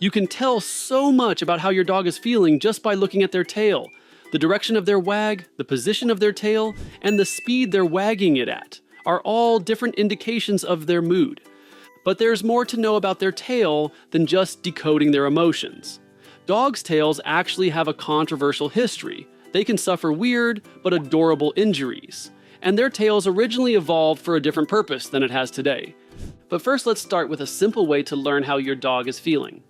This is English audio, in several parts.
You can tell so much about how your dog is feeling just by looking at their tail, the direction of their wag, the position of their tail, and the speed they're wagging it at are all different indications of their mood. But there's more to know about their tail than just decoding their emotions. Dogs' tails actually have a controversial history. They can suffer weird but adorable injuries. And their tails originally evolved for a different purpose than it has today. But first, let's start with a simple way to learn how your dog is feeling.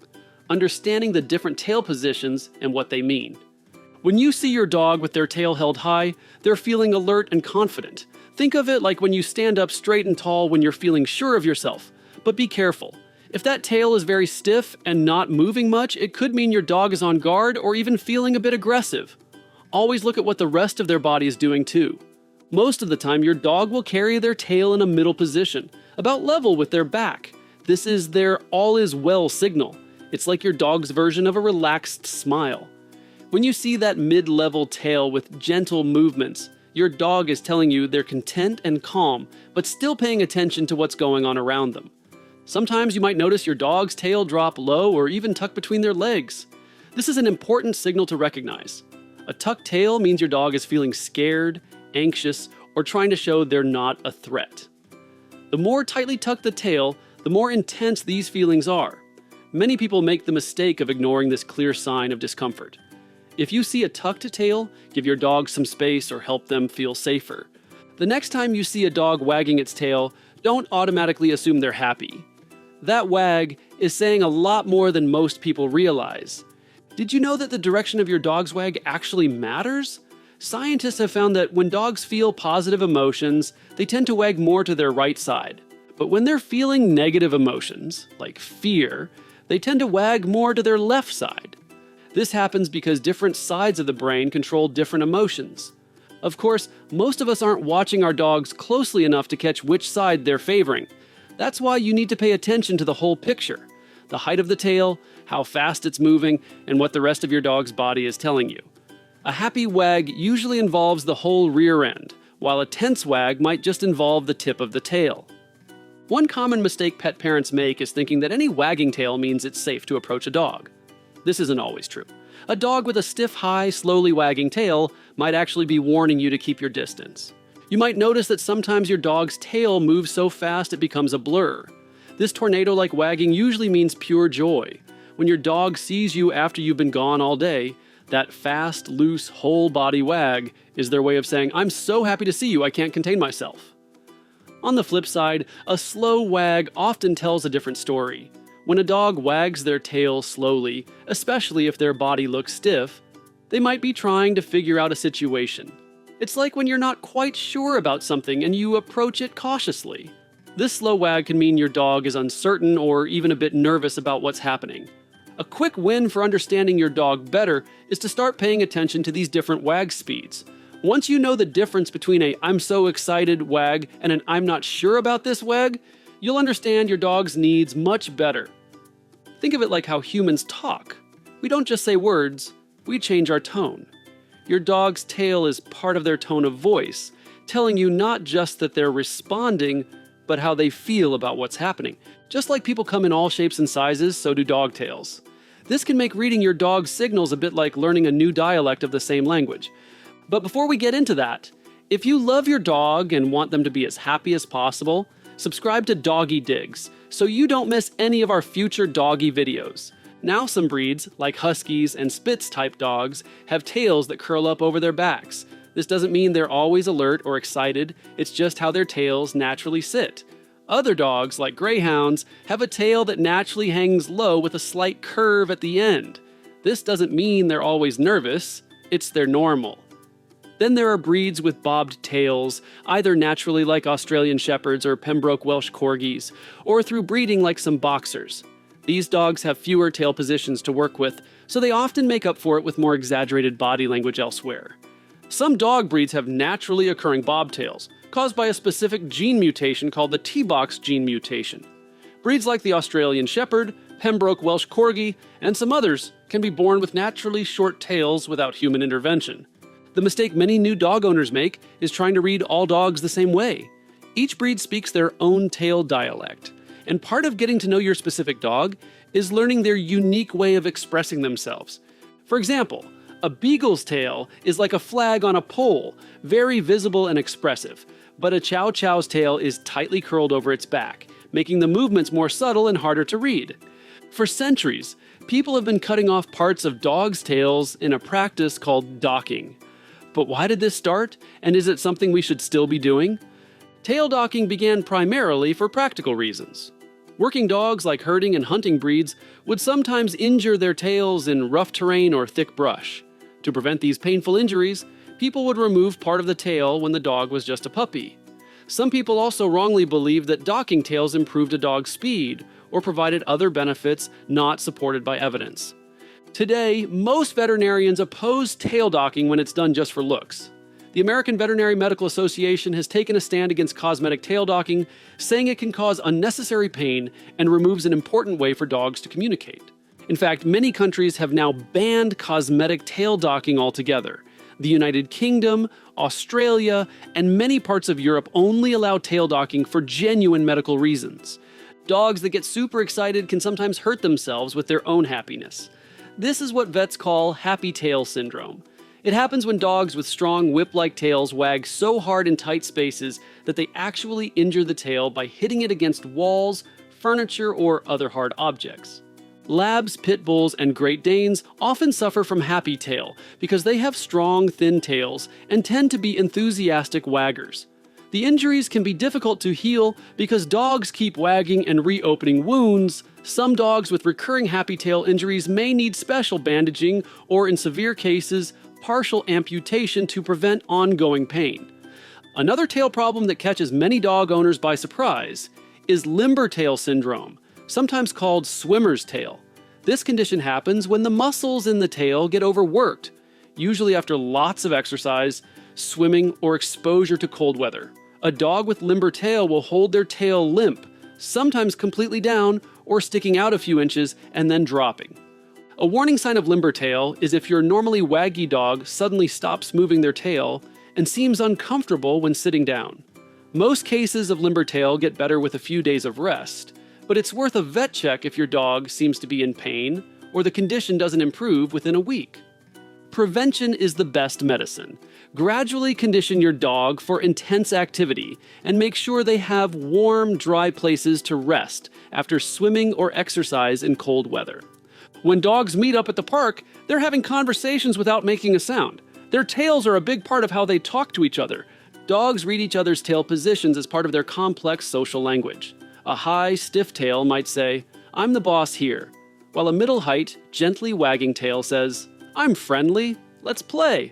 Understanding the different tail positions and what they mean. When you see your dog with their tail held high, they're feeling alert and confident. Think of it like when you stand up straight and tall when you're feeling sure of yourself. But be careful. If that tail is very stiff and not moving much, it could mean your dog is on guard or even feeling a bit aggressive. Always look at what the rest of their body is doing too. Most of the time, your dog will carry their tail in a middle position, about level with their back. This is their all is well signal. It's like your dog's version of a relaxed smile. When you see that mid-level tail with gentle movements, your dog is telling you they're content and calm, but still paying attention to what's going on around them. Sometimes you might notice your dog's tail drop low or even tuck between their legs. This is an important signal to recognize. A tucked tail means your dog is feeling scared, anxious, or trying to show they're not a threat. The more tightly tucked the tail, the more intense these feelings are. Many people make the mistake of ignoring this clear sign of discomfort. If you see a tucked tail, give your dog some space or help them feel safer. The next time you see a dog wagging its tail, don't automatically assume they're happy. That wag is saying a lot more than most people realize. Did you know that the direction of your dog's wag actually matters? Scientists have found that when dogs feel positive emotions, they tend to wag more to their right side. But when they're feeling negative emotions, like fear, they tend to wag more to their left side. This happens because different sides of the brain control different emotions. Of course, most of us aren't watching our dogs closely enough to catch which side they're favoring. That's why you need to pay attention to the whole picture. The height of the tail, how fast it's moving, and what the rest of your dog's body is telling you. A happy wag usually involves the whole rear end, while a tense wag might just involve the tip of the tail. One common mistake pet parents make is thinking that any wagging tail means it's safe to approach a dog. This isn't always true. A dog with a stiff, high, slowly wagging tail might actually be warning you to keep your distance. You might notice that sometimes your dog's tail moves so fast it becomes a blur. This tornado-like wagging usually means pure joy. When your dog sees you after you've been gone all day, that fast, loose, whole-body wag is their way of saying, "I'm so happy to see you, I can't contain myself." On the flip side, a slow wag often tells a different story. When a dog wags their tail slowly, especially if their body looks stiff, they might be trying to figure out a situation. It's like when you're not quite sure about something and you approach it cautiously. This slow wag can mean your dog is uncertain or even a bit nervous about what's happening. A quick win for understanding your dog better is to start paying attention to these different wag speeds. Once you know the difference between a "I'm so excited" wag and an "I'm not sure about this" wag, you'll understand your dog's needs much better. Think of it like how humans talk. We don't just say words, we change our tone. Your dog's tail is part of their tone of voice, telling you not just that they're responding, but how they feel about what's happening. Just like people come in all shapes and sizes, so do dog tails. This can make reading your dog's signals a bit like learning a new dialect of the same language. But before we get into that, if you love your dog and want them to be as happy as possible, subscribe to Doggy Digs so you don't miss any of our future doggy videos. Now some breeds, like Huskies and Spitz-type dogs, have tails that curl up over their backs. This doesn't mean they're always alert or excited, it's just how their tails naturally sit. Other dogs, like Greyhounds, have a tail that naturally hangs low with a slight curve at the end. This doesn't mean they're always nervous, it's their normal. Then there are breeds with bobbed tails, either naturally like Australian Shepherds or Pembroke Welsh Corgis, or through breeding like some Boxers. These dogs have fewer tail positions to work with, so they often make up for it with more exaggerated body language elsewhere. Some dog breeds have naturally occurring bobtails, caused by a specific gene mutation called the T-Box gene mutation. Breeds like the Australian Shepherd, Pembroke Welsh Corgi, and some others can be born with naturally short tails without human intervention. The mistake many new dog owners make is trying to read all dogs the same way. Each breed speaks their own tail dialect. And part of getting to know your specific dog is learning their unique way of expressing themselves. For example, a beagle's tail is like a flag on a pole, very visible and expressive, but a chow chow's tail is tightly curled over its back, making the movements more subtle and harder to read. For centuries, people have been cutting off parts of dogs' tails in a practice called docking. But why did this start, and is it something we should still be doing? Tail docking began primarily for practical reasons. Working dogs like herding and hunting breeds would sometimes injure their tails in rough terrain or thick brush. To prevent these painful injuries, people would remove part of the tail when the dog was just a puppy. Some people also wrongly believed that docking tails improved a dog's speed or provided other benefits not supported by evidence. Today, most veterinarians oppose tail docking when it's done just for looks. The American Veterinary Medical Association has taken a stand against cosmetic tail docking, saying it can cause unnecessary pain and removes an important way for dogs to communicate. In fact, many countries have now banned cosmetic tail docking altogether. The United Kingdom, Australia, and many parts of Europe only allow tail docking for genuine medical reasons. Dogs that get super excited can sometimes hurt themselves with their own happiness. This is what vets call happy tail syndrome. It happens when dogs with strong whip-like tails wag so hard in tight spaces that they actually injure the tail by hitting it against walls, furniture, or other hard objects. Labs, pit bulls, and Great Danes often suffer from happy tail because they have strong, thin tails and tend to be enthusiastic waggers. The injuries can be difficult to heal because dogs keep wagging and reopening wounds. Some dogs with recurring happy tail injuries may need special bandaging or, in severe cases, partial amputation to prevent ongoing pain. Another tail problem that catches many dog owners by surprise is limber tail syndrome, sometimes called swimmer's tail. This condition happens when the muscles in the tail get overworked, usually after lots of exercise, swimming, or exposure to cold weather. A dog with limber tail will hold their tail limp, sometimes completely down or sticking out a few inches and then dropping. A warning sign of limber tail is if your normally waggy dog suddenly stops moving their tail and seems uncomfortable when sitting down. Most cases of limber tail get better with a few days of rest, but it's worth a vet check if your dog seems to be in pain or the condition doesn't improve within a week. Prevention is the best medicine. Gradually condition your dog for intense activity and make sure they have warm, dry places to rest after swimming or exercise in cold weather. When dogs meet up at the park, they're having conversations without making a sound. Their tails are a big part of how they talk to each other. Dogs read each other's tail positions as part of their complex social language. A high, stiff tail might say, "I'm the boss here," while a middle-height, gently wagging tail says, "I'm friendly, let's play."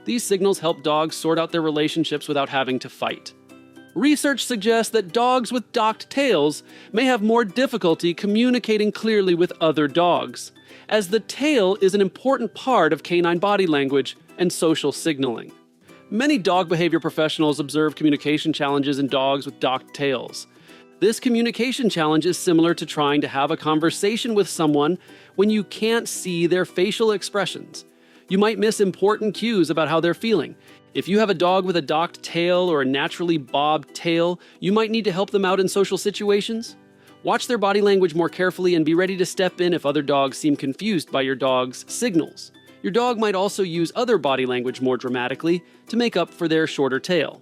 These signals help dogs sort out their relationships without having to fight. Research suggests that dogs with docked tails may have more difficulty communicating clearly with other dogs, as the tail is an important part of canine body language and social signaling. Many dog behavior professionals observe communication challenges in dogs with docked tails. This communication challenge is similar to trying to have a conversation with someone when you can't see their facial expressions. You might miss important cues about how they're feeling. If you have a dog with a docked tail or a naturally bobbed tail, you might need to help them out in social situations. Watch their body language more carefully and be ready to step in if other dogs seem confused by your dog's signals. Your dog might also use other body language more dramatically to make up for their shorter tail.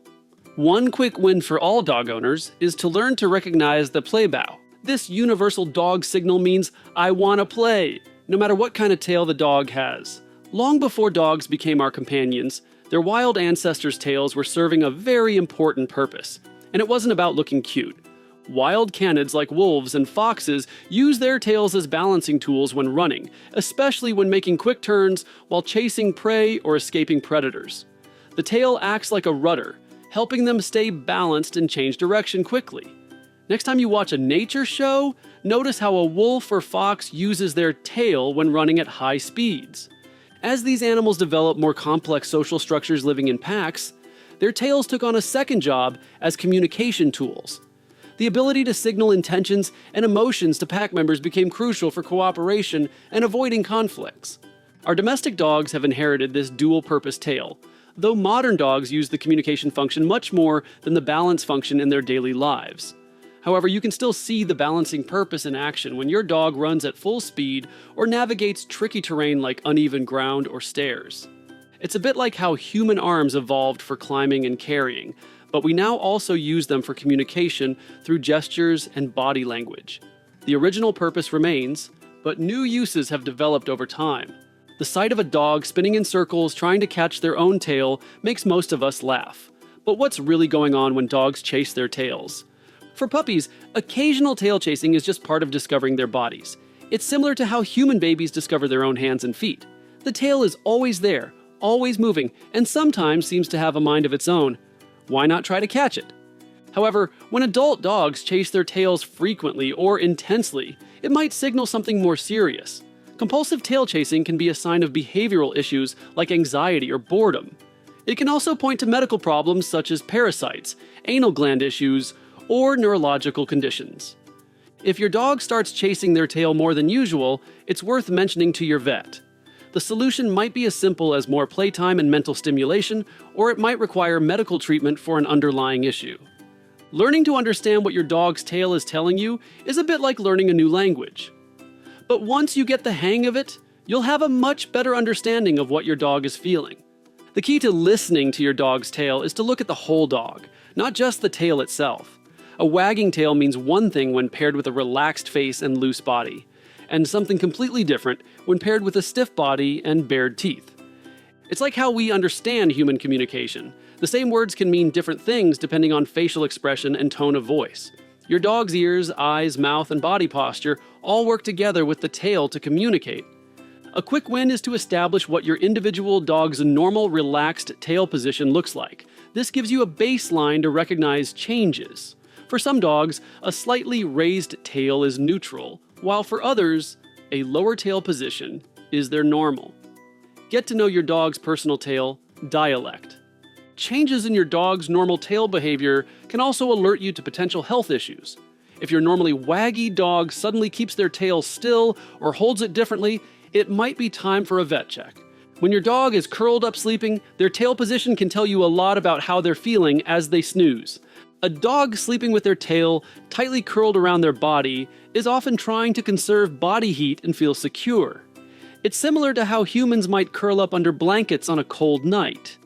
One quick win for all dog owners is to learn to recognize the play bow. This universal dog signal means "I want to play," no matter what kind of tail the dog has. Long before dogs became our companions, their wild ancestors' tails were serving a very important purpose, and it wasn't about looking cute. Wild canids like wolves and foxes use their tails as balancing tools when running, especially when making quick turns while chasing prey or escaping predators. The tail acts like a rudder, helping them stay balanced and change direction quickly. Next time you watch a nature show, notice how a wolf or fox uses their tail when running at high speeds. As these animals developed more complex social structures living in packs, their tails took on a second job as communication tools. The ability to signal intentions and emotions to pack members became crucial for cooperation and avoiding conflicts. Our domestic dogs have inherited this dual-purpose tail, though modern dogs use the communication function much more than the balance function in their daily lives. However, you can still see the balancing purpose in action when your dog runs at full speed or navigates tricky terrain like uneven ground or stairs. It's a bit like how human arms evolved for climbing and carrying, but we now also use them for communication through gestures and body language. The original purpose remains, but new uses have developed over time. The sight of a dog spinning in circles trying to catch their own tail makes most of us laugh. But what's really going on when dogs chase their tails? For puppies, occasional tail chasing is just part of discovering their bodies. It's similar to how human babies discover their own hands and feet. The tail is always there, always moving, and sometimes seems to have a mind of its own. Why not try to catch it? However, when adult dogs chase their tails frequently or intensely, it might signal something more serious. Compulsive tail chasing can be a sign of behavioral issues like anxiety or boredom. It can also point to medical problems such as parasites, anal gland issues, or neurological conditions. If your dog starts chasing their tail more than usual, it's worth mentioning to your vet. The solution might be as simple as more playtime and mental stimulation, or it might require medical treatment for an underlying issue. Learning to understand what your dog's tail is telling you is a bit like learning a new language. But once you get the hang of it, you'll have a much better understanding of what your dog is feeling. The key to listening to your dog's tail is to look at the whole dog, not just the tail itself. A wagging tail means one thing when paired with a relaxed face and loose body, and something completely different when paired with a stiff body and bared teeth. It's like how we understand human communication. The same words can mean different things depending on facial expression and tone of voice. Your dog's ears, eyes, mouth, and body posture all work together with the tail to communicate. A quick win is to establish what your individual dog's normal, relaxed tail position looks like. This gives you a baseline to recognize changes. For some dogs, a slightly raised tail is neutral, while for others, a lower tail position is their normal. Get to know your dog's personal tail, dialect. Changes in your dog's normal tail behavior can also alert you to potential health issues. If your normally waggy dog suddenly keeps their tail still or holds it differently, it might be time for a vet check. When your dog is curled up sleeping, their tail position can tell you a lot about how they're feeling as they snooze. A dog sleeping with their tail tightly curled around their body is often trying to conserve body heat and feel secure. It's similar to how humans might curl up under blankets on a cold night.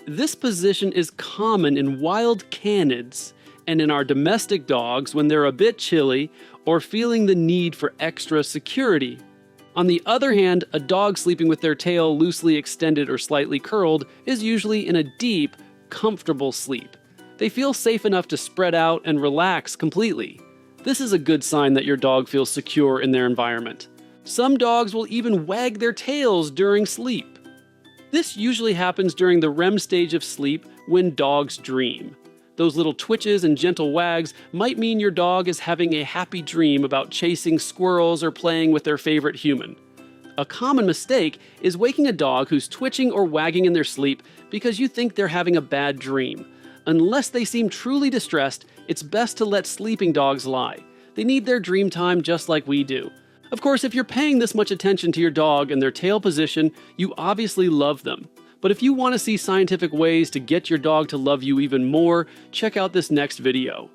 This position is common in wild canids and in our domestic dogs when they're a bit chilly or feeling the need for extra security. On the other hand, a dog sleeping with their tail loosely extended or slightly curled is usually in a deep, comfortable sleep. They feel safe enough to spread out and relax completely. This is a good sign that your dog feels secure in their environment. Some dogs will even wag their tails during sleep. This usually happens during the REM stage of sleep when dogs dream. Those little twitches and gentle wags might mean your dog is having a happy dream about chasing squirrels or playing with their favorite human. A common mistake is waking a dog who's twitching or wagging in their sleep because you think they're having a bad dream. Unless they seem truly distressed, it's best to let sleeping dogs lie. They need their dream time just like we do. Of course, if you're paying this much attention to your dog and their tail position, you obviously love them. But if you want to see scientific ways to get your dog to love you even more, check out this next video.